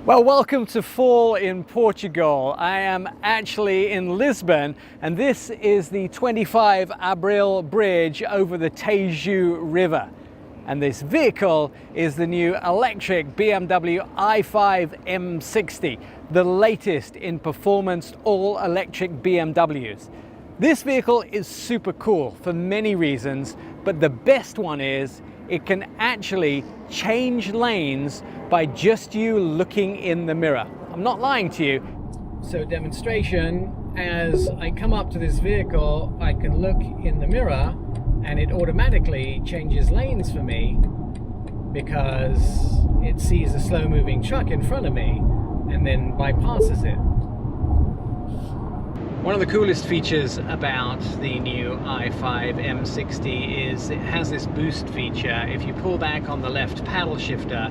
Well, welcome to fall in Portugal. I am actually in Lisbon, and this is the 25 Abril bridge over the Tejo River. And this vehicle is the new electric BMW i5 M60, the latest in performance all-electric BMWs. This vehicle is super cool for many reasons, but the best one is it can actually change lanes by just you looking in the mirror. I'm not lying to you. So demonstration, as I come up to this vehicle, I can look in the mirror and it automatically changes lanes for me because it sees a slow moving truck in front of me and then bypasses it. One of the coolest features about the new i5 M60 is it has this boost feature. If you pull back on the left paddle shifter,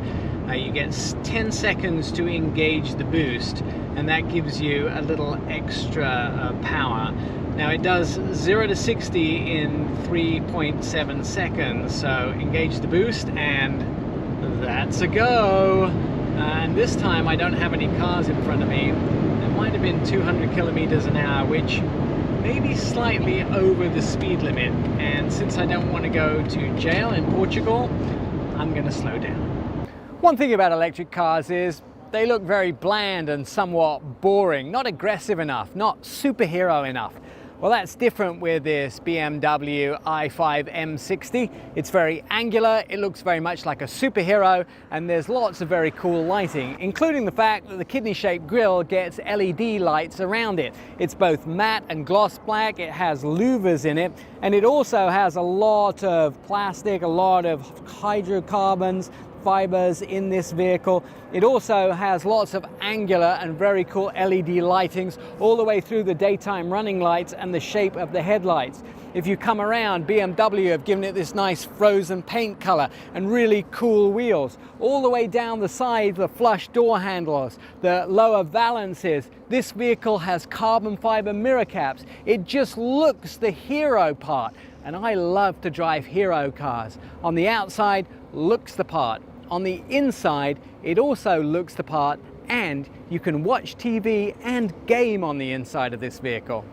you get 10 seconds to engage the boost, and that gives you a little extra power. Now it does 0 to 60 in 3.7 seconds, so engage the boost and that's a go. And this time I don't have any cars in front of me. Might have been 200 kilometers an hour, which may be slightly over the speed limit, and since I don't want to go to jail in Portugal, I'm going to slow down. One thing about electric cars is they look very bland and somewhat boring, not aggressive enough, not superhero enough. Well, that's different with this BMW i5 M60. It's very angular, it looks very much like a superhero, and there's lots of very cool lighting, including the fact that the kidney-shaped grille gets LED lights around it. It's both matte and gloss black, it has louvers in it, and it also has a lot of plastic, a lot of hydrocarbons, fibers in this vehicle. It also has lots of angular and very cool LED lightings all the way through the daytime running lights and the shape of the headlights. If you come around, BMW have given it this nice frozen paint color and really cool wheels. All the way down the side, the flush door handles, the lower valances. This vehicle has carbon fiber mirror caps. It just looks the hero part. And I love to drive hero cars. On the outside, looks the part. On the inside, it also looks the part, and you can watch TV and game on the inside of this vehicle.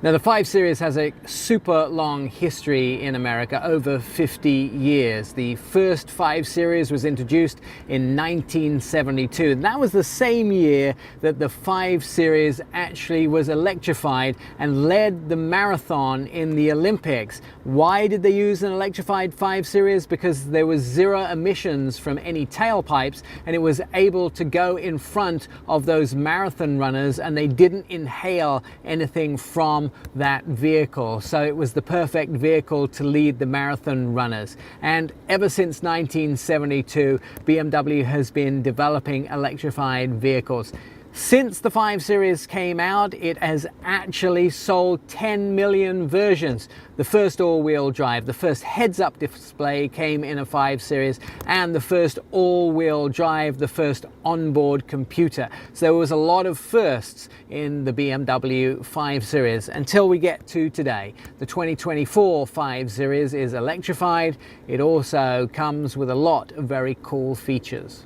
Now, the 5 Series has a super long history in America, over 50 years. The first 5 Series was introduced in 1972. And that was the same year that the 5 Series actually was electrified and led the marathon in the Olympics. Why did they use an electrified 5 Series? Because there was 0 emissions from any tailpipes, and it was able to go in front of those marathon runners, and they didn't inhale anything from that vehicle. So it was the perfect vehicle to lead the marathon runners. And ever since 1972, BMW has been developing electrified vehicles. Since the 5 Series came out, it has actually sold 10 million versions. The first all-wheel drive, the first heads-up display came in a 5 Series, and the first all-wheel drive, the first onboard computer. So there was a lot of firsts in the BMW 5 Series until we get to today. The 2024 5 Series is electrified. It also comes with a lot of very cool features.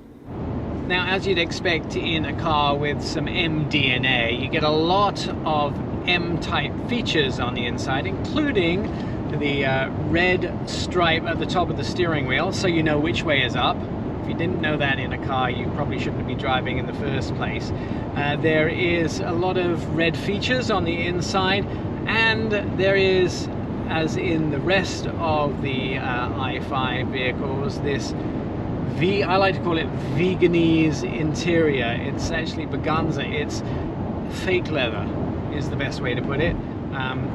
Now, as you'd expect in a car with some M DNA, you get a lot of M-type features on the inside, including the red stripe at the top of the steering wheel, so you know which way is up. If you didn't know that in a car, you probably shouldn't be driving in the first place. There is a lot of red features on the inside, and there is, as in the rest of the i5 vehicles, this I like to call it veganese interior. It's actually Berganza. It's fake leather is the best way to put it.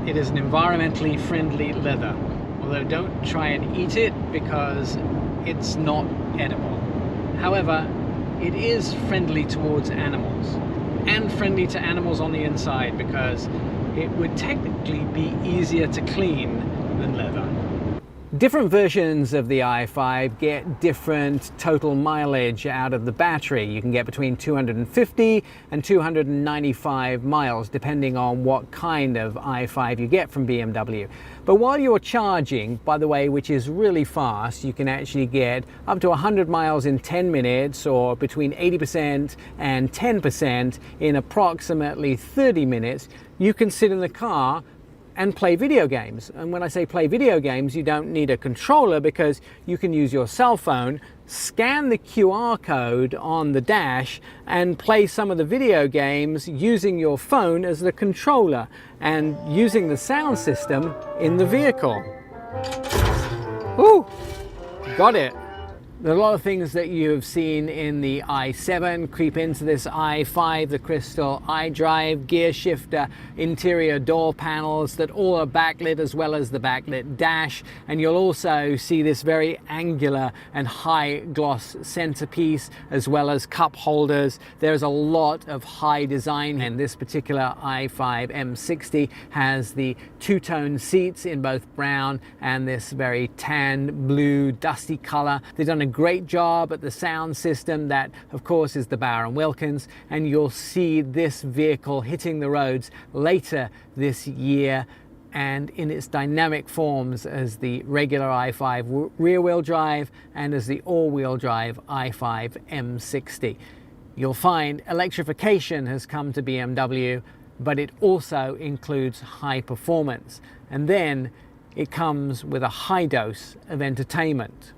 It is an environmentally friendly leather, although don't try and eat it because it's not edible. However, it is friendly towards animals, and friendly to animals on the inside, because it would technically be easier to clean than leather. Different versions of the i5 get different total mileage out of the battery. You can get between 250 and 295 miles depending on what kind of i5 you get from BMW. But while you're charging, by the way, which is really fast, you can actually get up to 100 miles in 10 minutes or between 80% and 10% in approximately 30 minutes. You can sit in the car and play video games. And when I say play video games, you don't need a controller because you can use your cell phone, scan the QR code on the dash and play some of the video games using your phone as the controller and using the sound system in the vehicle. Ooh, got it. There are a lot of things that you've seen in the i7 creep into this i5, the crystal iDrive, gear shifter, interior door panels that all are backlit as well as the backlit dash. And you'll also see this very angular and high gloss centerpiece as well as cup holders. There's a lot of high design, and this particular i5 M60 has the two-tone seats in both brown and this very tan, blue, dusty color. They've done a great job at the sound system. That of course is the Bauer & Wilkins, and you'll see this vehicle hitting the roads later this year and in its dynamic forms as the regular i5 rear-wheel drive and as the all-wheel drive i5 M60. You'll find electrification has come to BMW, but it also includes high performance, and then it comes with a high dose of entertainment.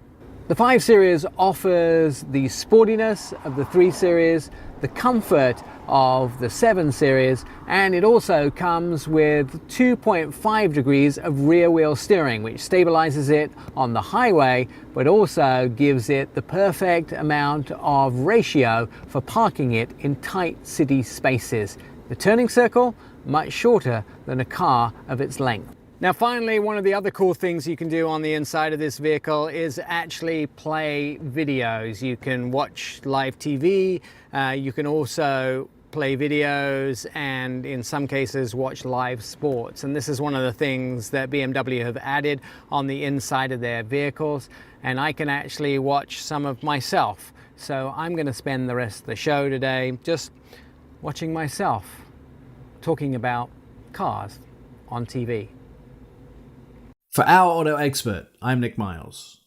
The 5 Series offers the sportiness of the 3 Series, the comfort of the 7 Series, and it also comes with 2.5 degrees of rear wheel steering, which stabilizes it on the highway, but also gives it the perfect amount of ratio for parking it in tight city spaces. The turning circle, much shorter than a car of its length. Now finally, one of the other cool things you can do on the inside of this vehicle is actually play videos. You can watch live TV, you can also play videos, and in some cases watch live sports. And this is one of the things that BMW have added on the inside of their vehicles, and I can actually watch some of myself. So I'm going to spend the rest of the show today just watching myself talking about cars on TV. For Our Auto Expert, I'm Nik Miles.